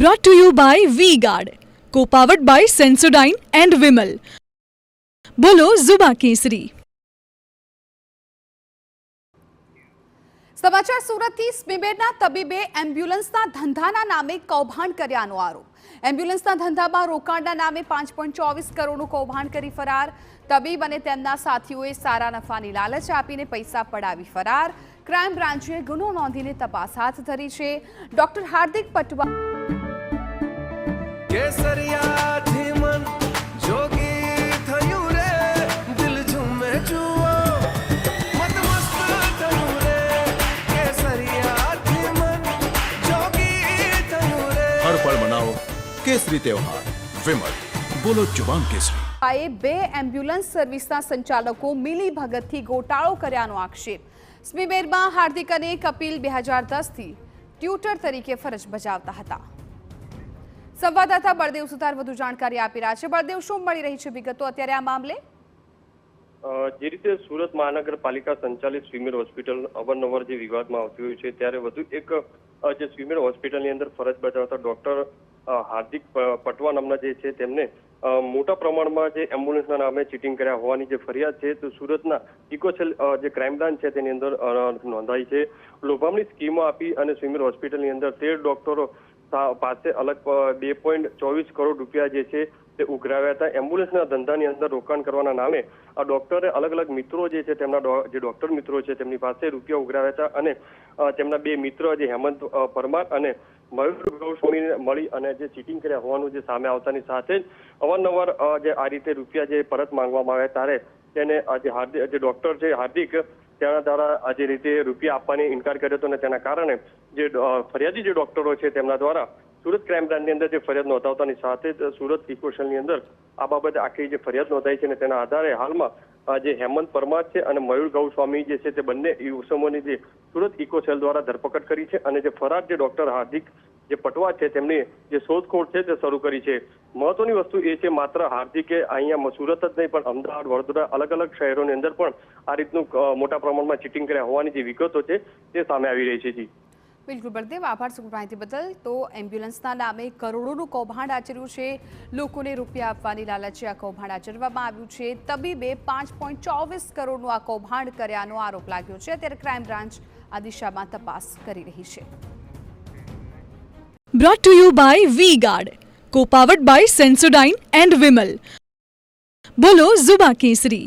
Brought to you by V-Guard, co-powered by Sensodyne and Vimal. બોલો ઝુબા કેસરી. સમાચાર સુરતથી. સ્મીમેરના તબીબે એમ્બ્યુલન્સના ધંધાના નામે કૌભાંડ કર્યાનો આરોપ. એમ્બ્યુલન્સના ધંધામાં રોકાણના નામે 5.24 કરોડનું કૌભાંડ કરી ફરાર. તબીબ અને તેમના સાથીઓએ સારા નફાની લાલચ આપીને પૈસા પડાવી ફરાર. ક્રાઇમ બ્રાન્ચે ગુનો નોંધીને તપાસ હાથ ધરી છે. ડોક્ટર હાર્દિક પટવા हर पल मनाओ केसरी त्योहार विमल बोलो जुबान केसरी. બે એમ્બ્યુલન્સ સર્વિસના સંચાલકો મિલી ભગતથી ગોટાળો કર્યાનો આક્ષેપ. સ્મીમેરમાં હાર્દિક અને કપિલ 2010થી ટ્યુટર તરીકે ફરજ બજાવતા હતા. સંવાદદાતા બળદેવ સુતાર વધુ જાણકારી આપી રહ્યા છે. બળદેવ, શું મળી રહી છે વિગતો અત્યારે આ મામલે? જે રીતે સુરત મહાનગરપાલિકા સંચાલિત સ્વીમેર હોસ્પિટલ અવારનવાર જે વિવાદમાં આવતી હોય છે, ત્યારે વધુ એક જે સ્વીમેર હોસ્પિટલની અંદર ફરજ બજાવતા ડોક્ટર હાર્દિક પટવા નામના જે છે તેમને મોટા પ્રમાણમાં જે એમ્બ્યુલન્સના નામે ચીટિંગ કર્યા હોવાની જે ફરિયાદ છે તો સુરતના ઇકોસેલ જે ક્રાઇમ બ્રાન્ચ છે તેની અંદર નોંધાઈ છે. લોભામણી સ્કીમો આપી અને સ્વીમેર હોસ્પિટલની અંદર 13 ડોક્ટરો પાસે અલગ 2.24 કરોડ રૂપિયા જે છે તે ઉઘરાવ્યા હતા. એમ્બ્યુલન્સના ધંધાની અંદર રોકાણ કરવાના નામે આ ડોક્ટરે અલગ અલગ મિત્રો જે છે તેમના જે ડોક્ટર મિત્રો છે તેમની પાસે રૂપિયા ઉઘરાવ્યા હતા અને તેમના બે મિત્ર જે હેમંત પરમાર અને મયુર ગૌસ્વામીને મળી અને જે ચીટિંગ કર્યા હોવાનું જે સામે આવતાની સાથે જ અવારનવાર જે આ રીતે રૂપિયા જે પરત માંગવામાં આવ્યા ત્યારે તેને જે ડોક્ટર છે હાર્દિક તેના દ્વારા આ જે રીતે રૂપિયા આપવાની ઇનકાર કર્યો હતો અને તેના કારણે જે ફરિયાદી જે ડોક્ટરો છે તેમના દ્વારા સુરત ક્રાઇમ બ્રાન્ચની અંદર જે ફરિયાદ નોંધાવતાની સાથે જ સુરત ઇકોસેલની અંદર આ બાબતે આખી જે ફરિયાદ નોંધાઈ છે અને તેના આધારે હાલમાં જે હેમંત પરમાર છે અને મયુર ગૌસ્વામી જે છે તે બંને યુસમોની જે સુરત ઇકોસેલ દ્વારા ધરપકડ કરી છે અને જે ફરાર જે ડોક્ટર હાર્દિક જે પટવા છે તેમની જે શોધખોળ છે તે શરૂ કરી છે. મહત્વની વસ્તુ એ છે માત્ર હાર્દિકે અહીંયા સુરત જ નહીં પણ અમદાવાદ, વડોદરા અલગ અલગ શહેરોની અંદર પણ આ રીતનું મોટા પ્રમાણમાં ચીટિંગ કર્યા હોવાની જે વિગતો છે તે સામે આવી રહી છે. જી બિલકુલ બળદેવ, આભાર માહિતી બદલ. તો એમ્બ્યુલન્સના નામે કરોડોનું કૌભાંડ આચર્યું છે. લોકોને રૂપિયા આપવાની લાલચે આ કૌભાંડ આચરવામાં આવ્યું છે. તબીબે 5.24 કરોડનું આ કૌભાંડ કર્યાનો આરોપ લાગ્યો છે. ત્યારે ક્રાઇમ બ્રાન્ચ આ દિશામાં તપાસ કરી રહી છે. Brought to you by V-Guard, co-powered by Sensodyne and Vimal. બોલો ઝુબા કેસરી.